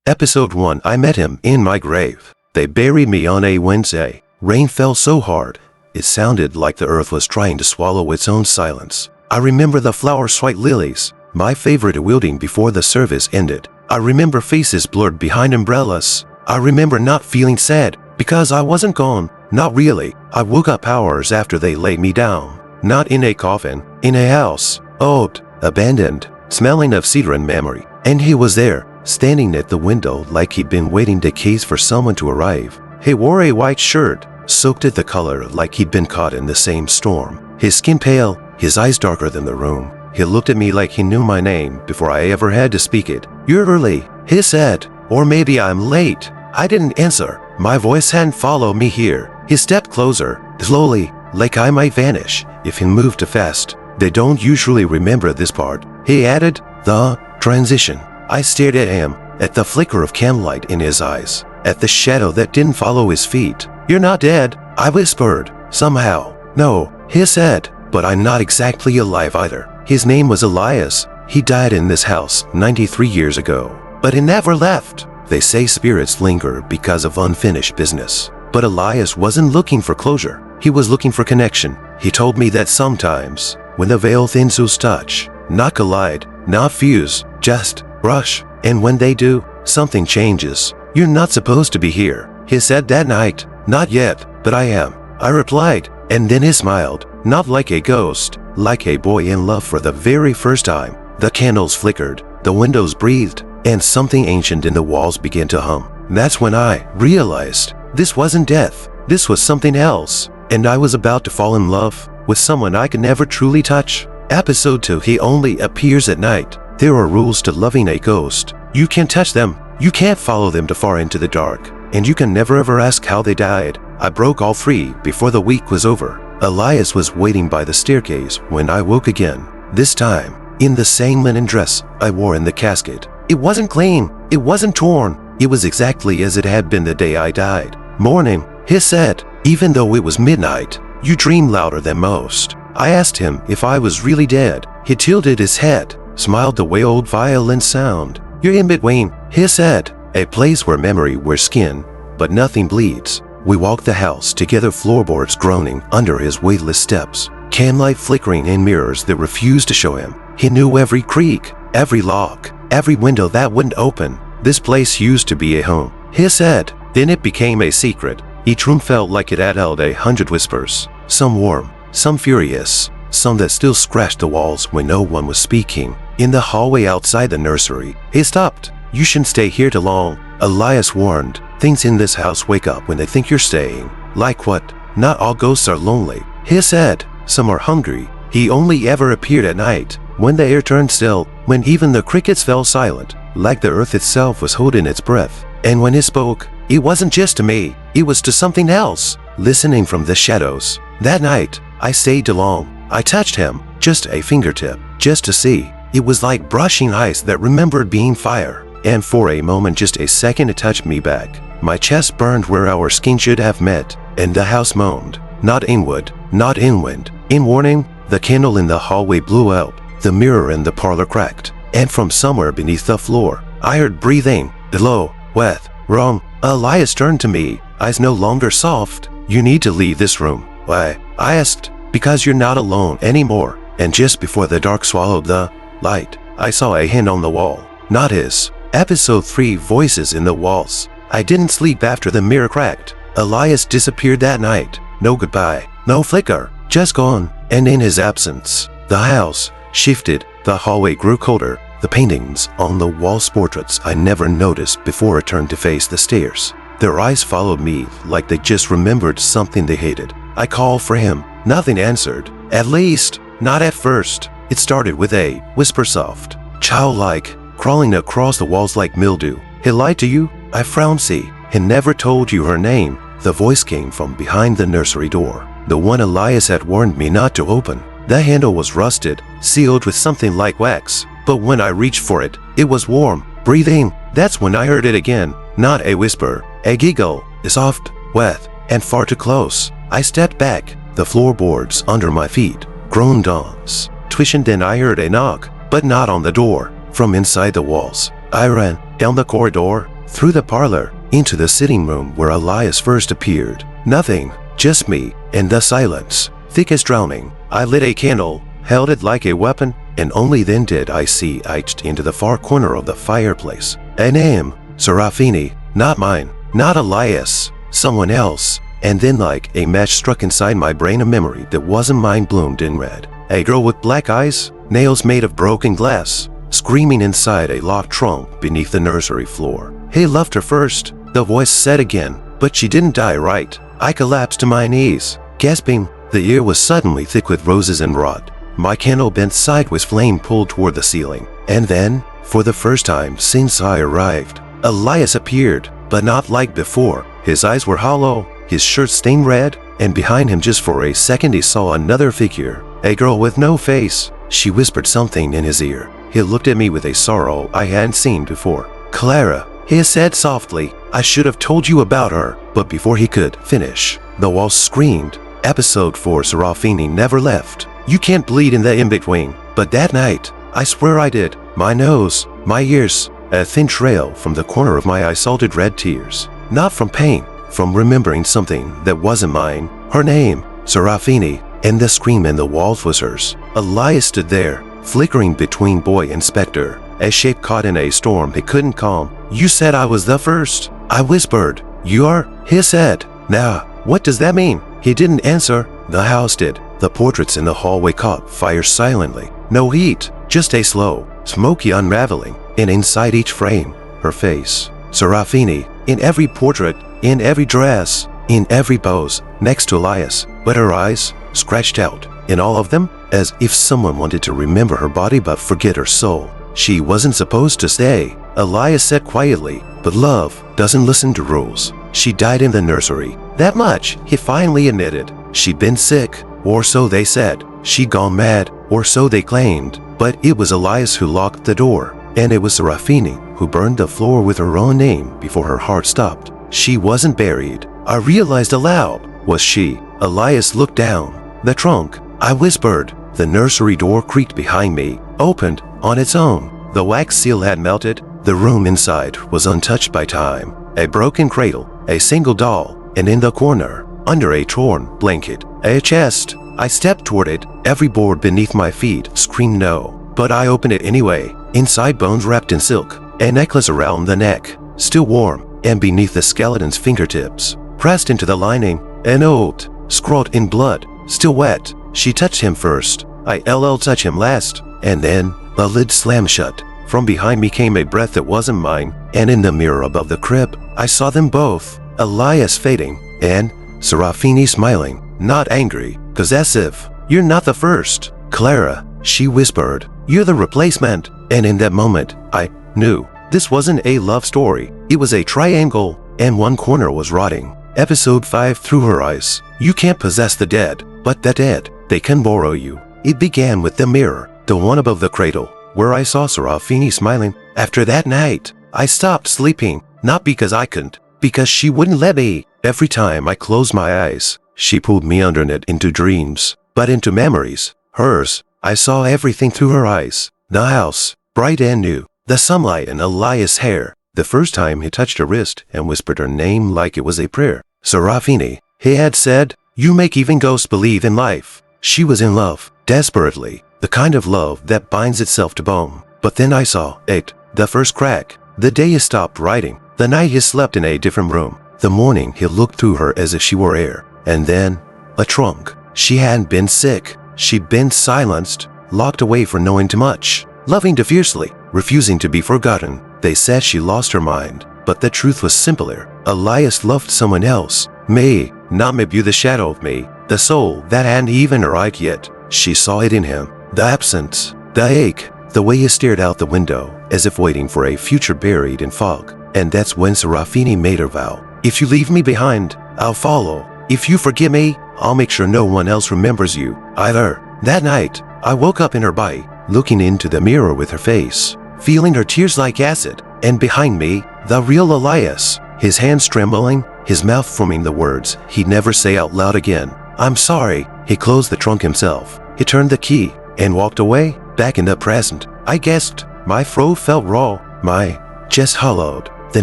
Episode 1. I met him in my grave. They buried me on a Wednesday. Rain fell so hard, it sounded like the earth was trying to swallow its own silence. I remember the flowers, white lilies, my favorite, wilting before the service ended. I remember faces blurred behind umbrellas. I remember not feeling sad because I wasn't gone. Not really. I woke up hours after they laid me down. Not in a coffin, in a house, old, abandoned, smelling of cedar and memory. And he was there, standing at the window like he'd been waiting decades for someone to arrive. He wore a white shirt, soaked at the color like he'd been caught in the same storm. His skin pale, his eyes darker than the room. He looked at me like he knew my name before I ever had to speak it. "You're early," he said. "Or maybe I'm late." I didn't answer. My voice hadn't followed me here. He stepped closer, slowly, like I might vanish if he moved too fast. They don't usually remember this part. He added, "The transition." I stared at him, at the flicker of candlelight in his eyes, at the shadow that didn't follow his feet. "You're not dead," I whispered. "Somehow." "No," he said, "but I'm not exactly alive either." His name was Elias. He died in this house 93 years ago. But he never left. They say spirits linger because of unfinished business. But Elias wasn't looking for closure. He was looking for connection. He told me that sometimes, when the veil thins those touch, not collide, not fuse, just rush. And when they do, something changes. "You're not supposed to be here," he said that night. "Not yet, but I am," I replied. And then he smiled, not like a ghost, like a boy in love for the very first time. The candles flickered, the windows breathed, and something ancient in the walls began to hum. That's when I realized this wasn't death. This was something else. And I was about to fall in love with someone I could never truly touch. Episode 2. He only appears at night. There are rules to loving a ghost. You can't touch them. You can't follow them too far into the dark. And you can never ever ask how they died. I broke all 3 before the week was over. Elias was waiting by the staircase when I woke again. This time, in the same linen dress I wore in the casket. It wasn't clean. It wasn't torn. It was exactly as it had been the day I died. "Morning," he said, even though it was midnight. "You dream louder than most." I asked him if I was really dead. He tilted his head, smiled the way old violins sound. "You're in between," he said. "A place where memory wears skin, but nothing bleeds." We walked the house together, floorboards groaning under his weightless steps, candlelight flickering in mirrors that refused to show him. He knew every creak, every lock, every window that wouldn't open. "This place used to be a home," he said. "Then it became a secret." Each room felt like it had held 100 whispers, some warm, some furious, some that still scratched the walls when no one was speaking. In the hallway outside the nursery, he stopped. "You shouldn't stay here too long," Elias warned. "Things in this house wake up when they think you're staying." "Like what?" "Not all ghosts are lonely," he said. "Some are hungry." He only ever appeared at night, when the air turned still, when even the crickets fell silent, like the earth itself was holding its breath. And when he spoke, it wasn't just to me, it was to something else, listening from the shadows. That night, I stayed too long. I touched him, just a fingertip, just to see. It was like brushing ice that remembered being fire. And for a moment, just a second, it touched me back. My chest burned where our skin should have met, and the house moaned. Not inward, not inwind. In warning, the candle in the hallway blew out. The mirror in the parlor cracked, and from somewhere beneath the floor, I heard breathing, low, wet, wrong. Elias turned to me, eyes no longer soft. "You need to leave this room." "Why?" I asked. "Because you're not alone anymore." And just before the dark swallowed the light, I saw a hand on the wall. Not his. Episode 3. Voices in the walls. I didn't sleep after the mirror cracked. Elias disappeared that night. No goodbye, no flicker, just gone. And in his absence, the house shifted. The hallway grew colder. The paintings on the walls, portraits I never noticed before, turned to face the stairs. Their eyes followed me like they just remembered something they hated. I called for him. Nothing answered. At least, not at first. It started with a whisper, soft, childlike, crawling across the walls like mildew. "He lied to you?" I frowned. "See, he never told you her name." The voice came from behind the nursery door, the one Elias had warned me not to open. The handle was rusted, sealed with something like wax. But when I reached for it, it was warm, breathing. That's when I heard it again. Not a whisper, a giggle, soft, wet, and far too close. I stepped back. The floorboards under my feet groaned ons, twitching. Then I heard a knock, but not on the door, from inside the walls. I ran down the corridor, through the parlor, into the sitting room where Elias first appeared. Nothing, just me, and the silence, thick as drowning. I lit a candle, held it like a weapon, and only then did I see etched into the far corner of the fireplace a name, Serafini, not mine, not Elias, someone else. And then like a match struck inside my brain, a memory that wasn't mine bloomed in red. A girl with black eyes, nails made of broken glass, screaming inside a locked trunk beneath the nursery floor. He loved her first, the voice said again, but she didn't die right. I collapsed to my knees, gasping. The air was suddenly thick with roses and rot. My candle bent sideways, flame pulled toward the ceiling. And then, for the first time since I arrived, Elias appeared, but not like before. His eyes were hollow, his shirt stained red, and behind him just for a second he saw another figure, a girl with no face. She whispered something in his ear. He looked at me with a sorrow I hadn't seen before. Clara, he said softly, I should have told you about her. But before he could finish, the walls screamed. Episode 4. Serafini never left. You can't bleed in the in-between. But that night, I swear I did. My nose, my ears, a thin trail from the corner of my eye, salted red tears. Not from pain, from remembering something that wasn't mine. Her name, Serafini, and the scream in the walls was hers. Elias stood there, flickering between boy and specter, a shape caught in a storm he couldn't calm. You said I was the first, I whispered. You are? He said. Now, what does that mean? He didn't answer. The house did. The portraits in the hallway caught fire silently. No heat, just a slow, smoky unraveling. And inside each frame, her face. Serafini, in every portrait, in every dress, in every pose, next to Elias. But her eyes, scratched out, in all of them, as if someone wanted to remember her body but forget her soul. She wasn't supposed to stay, Elias said quietly, but love doesn't listen to rules. She died in the nursery. That much, he finally admitted. She'd been sick, or so they said. She'd gone mad, or so they claimed. But it was Elias who locked the door, and it was Serafini who burned the floor with her own name before her heart stopped. She wasn't buried. I realized aloud. Was she? Elias looked down. The trunk. I whispered. The nursery door creaked behind me, opened on its own. The wax seal had melted. The room inside was untouched by time. A broken cradle, a single doll, and in the corner, under a torn blanket, a chest. I stepped toward it. Every board beneath my feet screamed no. But I opened it anyway. Inside, bones wrapped in silk, a necklace around the neck, still warm, and beneath the skeleton's fingertips, pressed into the lining, an oath, scrawled in blood, still wet. She touched him first. I touched him last. And then, the lid slammed shut. From behind me came a breath that wasn't mine, and in the mirror above the crib, I saw them both. Elias fading, and Serafini smiling, not angry, possessive. You're not the first, Clara, she whispered. You're the replacement. And in that moment, I knew this wasn't a love story. It was a triangle, and one corner was rotting. Episode 5. Through her eyes. You can't possess the dead, but the dead, they can borrow you. It began with the mirror, the one above the cradle, where I saw Serafini smiling. After that night, I stopped sleeping, not because I couldn't, because she wouldn't let me. Every time I closed my eyes, she pulled me underneath into dreams, but into memories, hers. I saw everything through her eyes. The house, bright and new, the sunlight and Elias' hair. The first time he touched her wrist and whispered her name like it was a prayer. Serafini, he had said, you make even ghosts believe in life. She was in love, desperately, the kind of love that binds itself to bone. But then I saw it, the first crack, the day he stopped writing, the night he slept in a different room, the morning he looked through her as if she were air, and then a trunk. She hadn't been sick, she'd been silenced, locked away for knowing too much, loving too fiercely, refusing to be forgotten. They said she lost her mind, but the truth was simpler. Elias loved someone else, me, not maybe the shadow of me, the soul that hadn't even arrived yet. She saw it in him, the absence, the ache, the way he stared out the window, as if waiting for a future buried in fog. And that's when Serafini made her vow. If you leave me behind, I'll follow. If you forget me, I'll make sure no one else remembers you, either. That night, I woke up in her body, looking into the mirror with her face, feeling her tears like acid, and behind me, the real Elias, his hands trembling, his mouth forming the words he'd never say out loud again. I'm sorry. He closed the trunk himself. He turned the key and walked away, back in the present. I gasped. My throat felt raw, my chest hollowed. The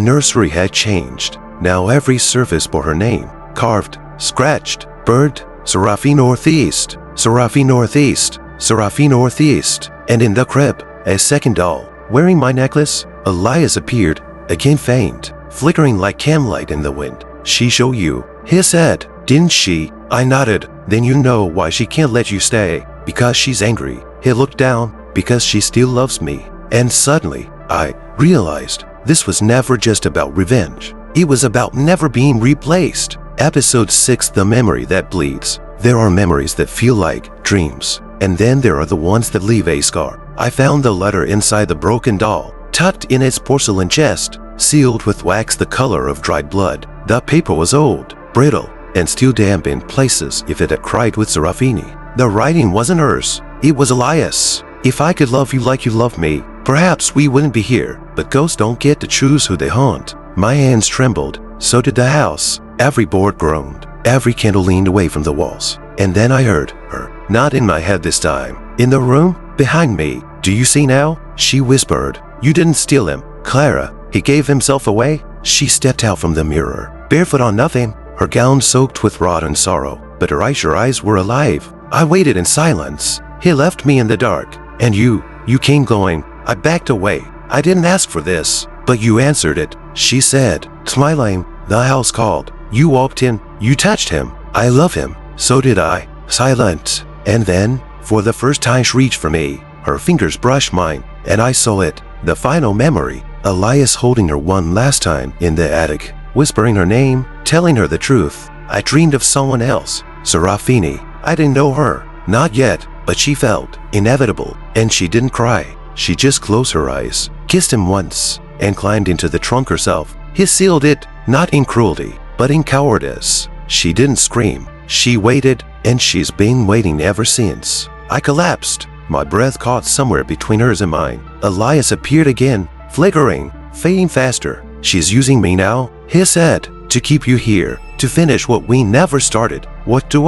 nursery had changed. Now every surface bore her name, carved, scratched, burnt, Seraphine Northeast, Seraphine Northeast, Seraphine Northeast. And in the crib, a second doll, wearing my necklace, Elias appeared, again faint, flickering like camlight in the wind. She show you, he said, didn't she? I nodded. Then you know why she can't let you stay. Because she's angry. He looked down, because she still loves me. And suddenly, I realized this was never just about revenge. It was about never being replaced. Episode 6, The Memory That Bleeds. There are memories that feel like dreams. And then there are the ones that leave a scar. I found the letter inside the broken doll, tucked in its porcelain chest, sealed with wax the color of dried blood. The paper was old, brittle, and still damp in places if it had cried with Seraphine. The writing wasn't hers, it was Elias. If I could love you like you love me, perhaps we wouldn't be here, but ghosts don't get to choose who they haunt. My hands trembled, so did the house. Every board groaned, every candle leaned away from the walls. And then I heard her, not in my head this time, in the room, behind me. Do you see now? She whispered. You didn't steal him, Clara. He gave himself away. She stepped out from the mirror, barefoot on nothing, her gown soaked with rot and sorrow, but her eyes were alive. I waited in silence. He left me in the dark. And you came going. I backed away. I didn't ask for this, but you answered it, she said, smiling. The house called. You walked in. You touched him. I love him. So did I. Silent. And then, for the first time, she reached for me. Her fingers brushed mine, and I saw it. The final memory. Elias holding her one last time in the attic, whispering her name, telling her the truth. I dreamed of someone else. Seraphine. I didn't know her. Not yet, but she felt inevitable. And she didn't cry. She just closed her eyes, kissed him once, and climbed into the trunk herself. He sealed it, not in cruelty, but in cowardice. She didn't scream. She waited, and she's been waiting ever since. I collapsed. My breath caught somewhere between hers and mine. Elias appeared again, flickering, fading faster. She's using me now, he said, to keep you here, to finish what we never started. What do?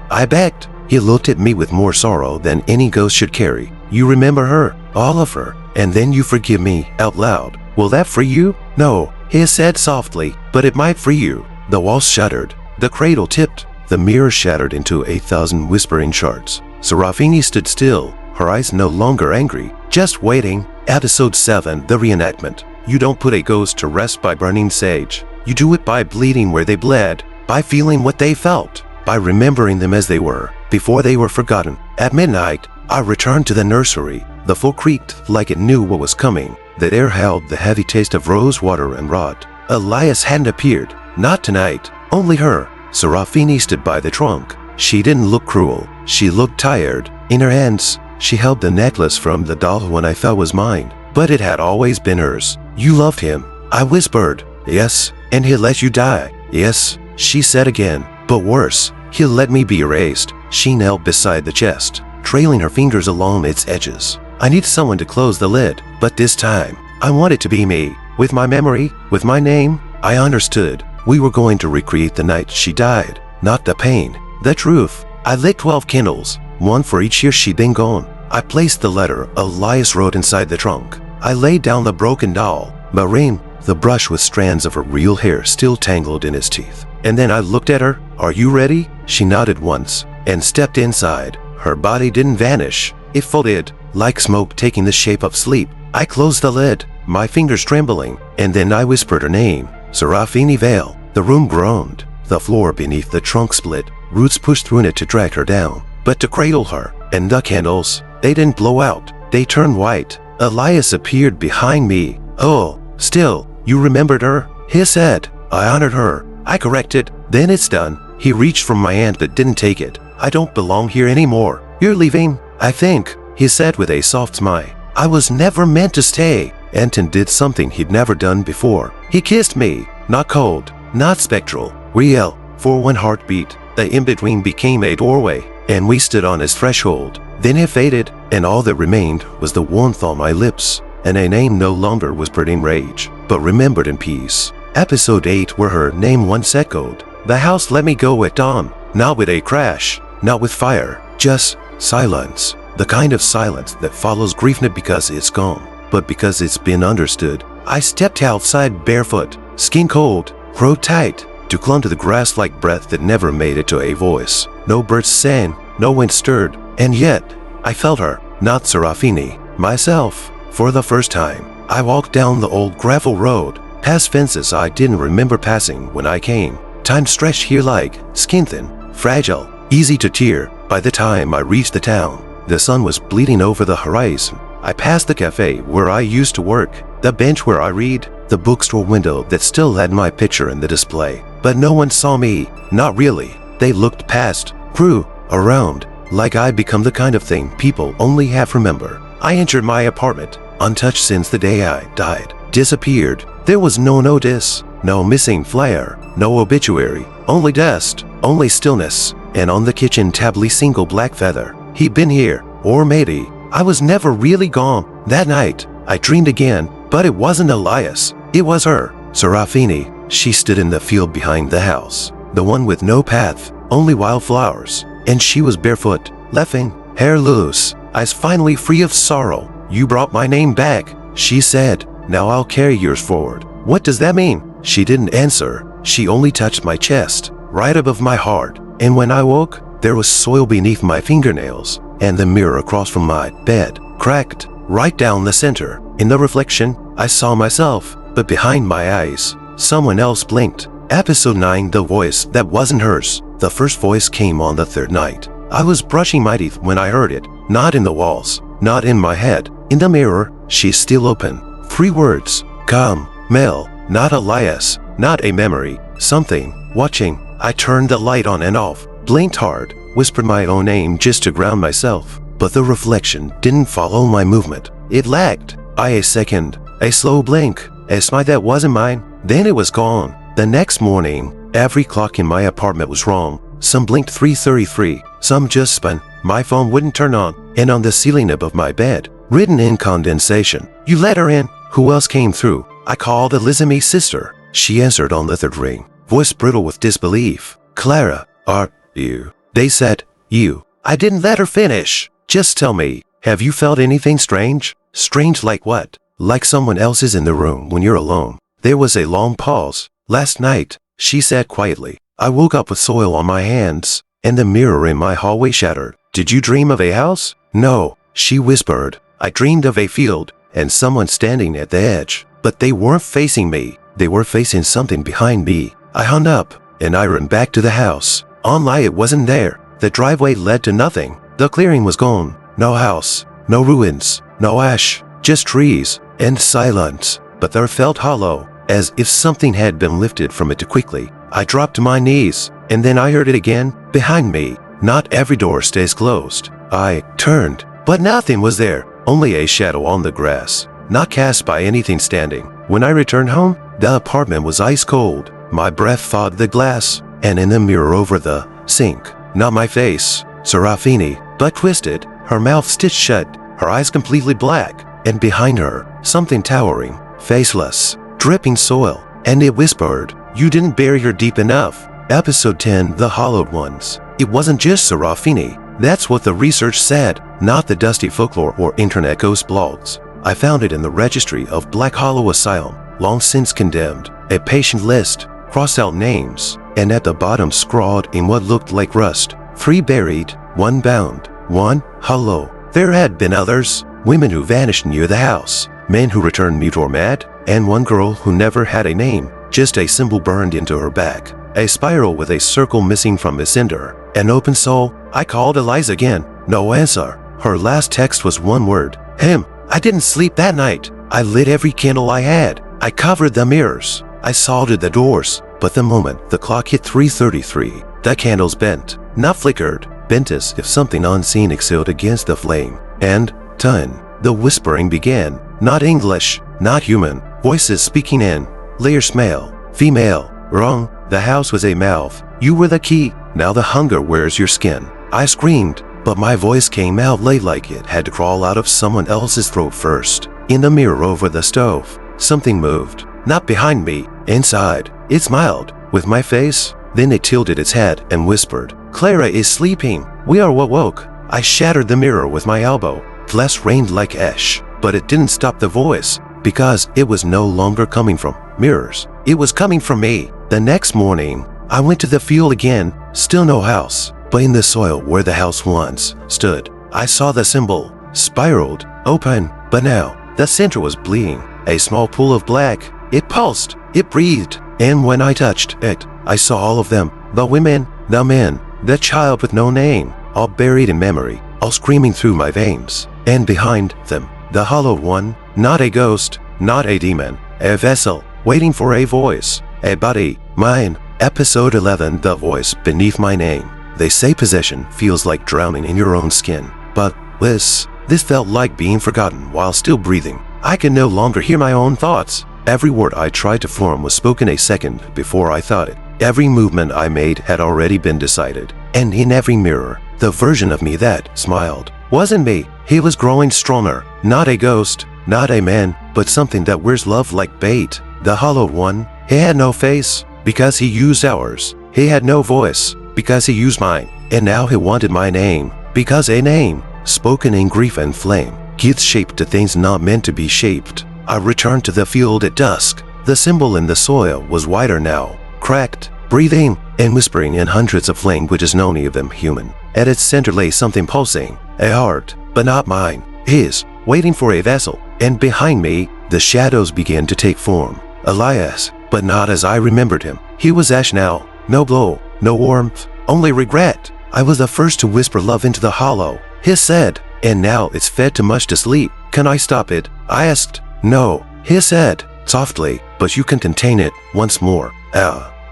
I begged. He looked at me with more sorrow than any ghost should carry. You remember her, all of her, and then you forgive me, out loud. Will that free you? No, he said softly, but it might free you. The walls shuddered. The cradle tipped. The mirror shattered into 1,000 whispering shards. Seraphine stood still, her eyes no longer angry, just waiting. Episode 7, The Reenactment. You don't put a ghost to rest by burning sage. You do it by bleeding where they bled, by feeling what they felt, by remembering them as they were, before they were forgotten. At midnight, I returned to the nursery. The floor creaked like it knew what was coming. The air held the heavy taste of rose water and rot. Elias hadn't appeared. Not tonight. Only her. Seraphine stood by the trunk. She didn't look cruel. She looked tired. In her hands, she held the necklace from the doll one I felt was mine. But it had always been hers. You loved him, I whispered. Yes, and he let you die. Yes, she said again. But worse, he let me be erased. She knelt beside the chest, trailing her fingers along its edges. I need someone to close the lid, but this time, I want it to be me. With my memory, with my name, I understood. We were going to recreate the night she died, not the pain, the truth. I lit 12 candles, one for each year she'd been gone. I placed the letter Elias wrote inside the trunk. I laid down the broken doll, Marine, the brush with strands of her real hair still tangled in his teeth. And then I looked at her. Are you ready? She nodded once and stepped inside. Her body didn't vanish. It folded, like smoke taking the shape of sleep. I closed the lid, my fingers trembling, and then I whispered her name. Seraphine Vale. The room groaned. The floor beneath the trunk split. Roots pushed through it to drag her down. But to cradle her, and the candles, they didn't blow out. They turned white. Elias appeared behind me. Oh, still, you remembered her? He said. I honored her. I corrected. Then it's done. He reached for my hand but didn't take it. I don't belong here anymore. You're leaving? I think, he said with a soft smile. I was never meant to stay. Anton did something he'd never done before. He kissed me. Not cold, not spectral, real. For one heartbeat, the in-between became a doorway, and we stood on his threshold. Then it faded, and all that remained was the warmth on my lips, and a name no longer whispered in rage, but remembered in peace. Episode 8, where her name once echoed. The house let me go at dawn, not with a crash, not with fire, just silence. The kind of silence that follows grief not because it's gone, but because it's been understood. I stepped outside barefoot, skin cold, throat tight, to clung to the grass like breath that never made it to a voice. No birds sang, no wind stirred, and yet I felt her, not Serafini, myself. For the first time, I walked down the old gravel road, past fences I didn't remember passing when I came. Time stretched here like skin thin, fragile, easy to tear. By the time I reached the town, the sun was bleeding over the horizon. I passed the cafe where I used to work, the bench where I read, the bookstore window that still had my picture in the display. But no one saw me, not really. They looked past, through, around, like I'd become the kind of thing people only half remember. I entered my apartment, untouched since the day I died, disappeared. There was no notice, no missing flyer, no obituary, only dust, only stillness, and on the kitchen tably single black feather. He'd been here, or maybe I was never really gone. That night, I dreamed again, but it wasn't Elias. It was her, Serafini. She stood in the field behind the house, the one with no path, only wildflowers, and she was barefoot, laughing, hair loose, eyes finally free of sorrow. You brought my name back, she said. Now I'll carry yours forward. What does that mean? She didn't answer. She only touched my chest, right above my heart. And when I woke, there was soil beneath my fingernails, and the mirror across from my bed cracked right down the center. In the reflection, I saw myself, but behind my eyes, someone else blinked. Episode 9, the voice that wasn't hers. The first voice came on the third night. I was brushing my teeth when I heard it. Not in the walls, not in my head. In the mirror, she's still open. 3 words. Come, Mel. Not Elias, not a memory. Something. Watching. I turned the light on and off, blinked hard, whispered my own name just to ground myself. But the reflection didn't follow my movement. It lagged. A second, a slow blink, a smile that wasn't mine. Then it was gone. The next morning, every clock in my apartment was wrong. Some blinked 3:33, some just spun. My phone wouldn't turn on, and on the ceiling above my bed, written in condensation, "You let her in." Who else came through? I called Elizabeth's sister. She answered on the third ring, voice brittle with disbelief. "Clara, are you?" They said, "You." I didn't let her finish. "Just tell me, have you felt anything strange?" "Strange like what?" "Like someone else is in the room when you're alone." There was a long pause. "Last night," she said quietly, "I woke up with soil on my hands, and the mirror in my hallway shattered." "Did you dream of a house?" "No," she whispered. "I dreamed of a field, and someone standing at the edge. But they weren't facing me. They were facing something behind me." I hung up, and I ran back to the house. On light, it wasn't there. The driveway led to nothing. The clearing was gone. No house, no ruins, no ash, just trees and silence. But the earth felt hollow, as if something had been lifted from it too quickly. I dropped to my knees, and then I heard it again, behind me. Not every door stays closed. I turned, but nothing was there, only a shadow on the grass, not cast by anything standing. When I returned home, the apartment was ice cold. My breath fogged the glass, and in the mirror over the sink, not my face, Serafini, but twisted, her mouth stitched shut, her eyes completely black, and behind her, something towering, faceless, dripping soil, and it whispered, "You didn't bury her deep enough." Episode 10, the hollowed ones. It wasn't just Serafini. That's what the research said, not the dusty folklore or internet ghost blogs. I found it in the registry of Black Hollow Asylum, long since condemned, a patient list, crossed out names, and at the bottom scrawled in what looked like rust, 3 buried, 1 bound, 1 hollow. There had been others, women who vanished near the house, men who returned mute or mad, and 1 girl who never had a name, just a symbol burned into her back, a spiral with a circle missing from its center, an open soul. I called Elias again, no answer. Her last text was 1 word, him. I didn't sleep that night. I lit every candle I had. I covered the mirrors. I soldered the doors. But the moment the clock hit 3:33, the candles bent, not flickered, bent as if something unseen exhaled against the flame. And, done, the whispering began. Not English, not human, voices speaking in, layers male, female, wrong. The house was a mouth. You were the key. Now the hunger wears your skin. I screamed, but my voice came out late like it had to crawl out of someone else's throat first. In the mirror over the stove, something moved. Not behind me, inside. It smiled, with my face. Then it tilted its head and whispered, "Clara is sleeping. We are what woke." I shattered the mirror with my elbow. Glass rained like ash, but it didn't stop the voice. because it was no longer coming from mirrors. It was coming from me. The next morning, I went to the field again, still no house, but in the soil where the house once stood, I saw the symbol, spiraled, open, but now the center was bleeding, a small pool of black. It pulsed, it breathed, and when I touched it, I saw all of them, the women, the men, the child with no name, all buried in memory, all screaming through my veins, and behind them, the hollowed one, not a ghost, not a demon, a vessel, waiting for a voice, a body, mine. Episode 11, the voice beneath my name. They say possession feels like drowning in your own skin, but this felt like being forgotten while still breathing. I could no longer hear my own thoughts. Every word I tried to form was spoken a second before I thought it. Every movement I made had already been decided, and in every mirror, the version of me that smiled wasn't me. He was growing stronger, not a ghost, not a man, but something that wears love like bait. The hollowed one, he had no face, because he used ours. He had no voice, because he used mine. And now he wanted my name, because a name, spoken in grief and flame, gives shape to things not meant to be shaped. I returned to the field at dusk. The symbol in the soil was wider now, cracked, breathing, and whispering in hundreds of languages, none of them human. At its center lay something pulsing, a heart, but not mine, his, waiting for a vessel. And behind me, the shadows began to take form. Elias, but not as I remembered him. He was ash now, no glow, no warmth, only regret. I was the first to whisper love into the hollow. He said, and now it's fed too much to sleep. Can I stop it? I asked. No, he said, softly, but you can contain it once more.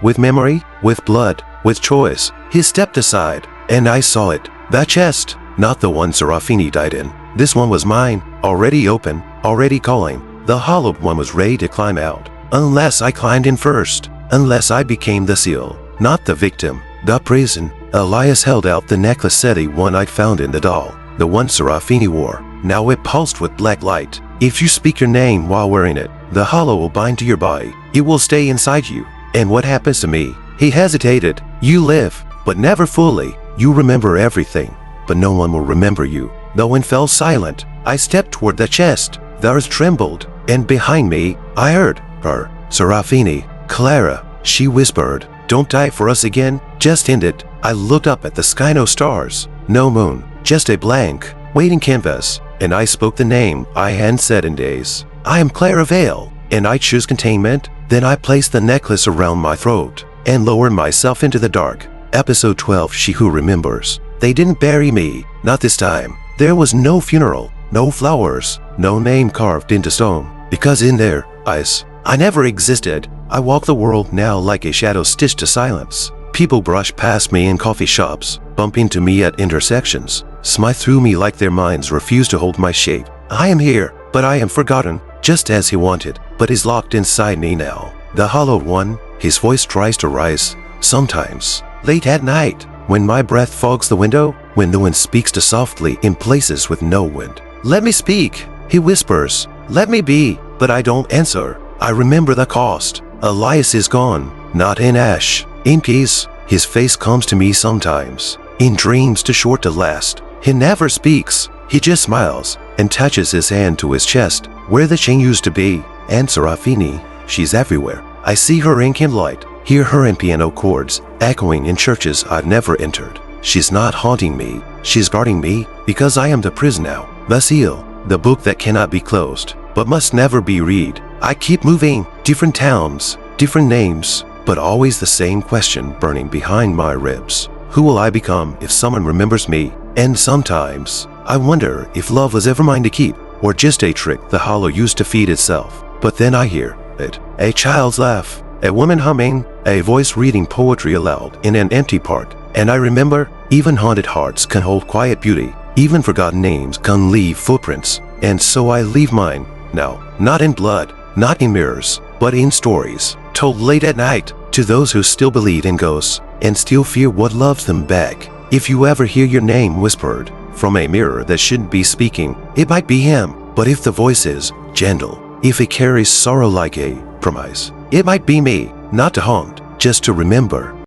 With memory, with blood, with choice. He stepped aside, and I saw it. That chest, not the one Serafini died in. This one was mine, already open, already calling. The hollowed one was ready to climb out. Unless I climbed in first, unless I became the seal, not the victim, the prison. Elias held out the necklace SETI one I'd found in the doll, the one Serafini wore. Now it pulsed with black light. If you speak your name while wearing it, the hollow will bind to your body. It will stay inside you. And what happens to me? He hesitated. You live, but never fully. You remember everything, but no one will remember you. The wind fell silent. I stepped toward the chest. The earth trembled, and behind me, I heard her. Serafini, Clara, she whispered, don't die for us again, just end it. I looked up at the sky, no stars, no moon, just a blank, waiting canvas, and I spoke the name I hadn't said in days. I am Clara Vale, and I choose containment. Then I placed the necklace around my throat and lowered myself into the dark. Episode 12, She Who Remembers. They didn't bury me, not this time. There was no funeral, no flowers, no name carved into stone, because in their eyes, I never existed. I walk the world now like a shadow stitched to silence. People brush past me in coffee shops, bump into me at intersections, smite through me like their minds refuse to hold my shape. I am here, but I am forgotten, just as he wanted, but is locked inside me now. The hollowed one, his voice tries to rise, sometimes, late at night, when my breath fogs the window, when the wind speaks too softly in places with no wind. Let me speak, he whispers, let me be, but I don't answer. I remember the cost. Elias is gone, not in ash, in peace. His face comes to me sometimes, in dreams too short to last. He never speaks, he just smiles and touches his hand to his chest, where the chain used to be. And Serafini, she's everywhere. I see her in candlelight, hear her in piano chords, echoing in churches I've never entered. She's not haunting me, she's guarding me, because I am the prison now, the seal, the book that cannot be closed, but must never be read. I keep moving, different towns, different names, but always the same question burning behind my ribs. Who will I become if someone remembers me? And sometimes, I wonder if love was ever mine to keep, or just a trick the hollow used to feed itself. But then I hear it, a child's laugh, a woman humming, a voice reading poetry aloud in an empty park. And I remember, even haunted hearts can hold quiet beauty, even forgotten names can leave footprints. And so I leave mine, now, not in blood, not in mirrors, but in stories, told late at night, to those who still believe in ghosts, and still fear what loves them back. If you ever hear your name whispered from a mirror that shouldn't be speaking, it might be him. But if the voice is gentle, if it carries sorrow like a promise, it might be me, not to haunt, just to remember.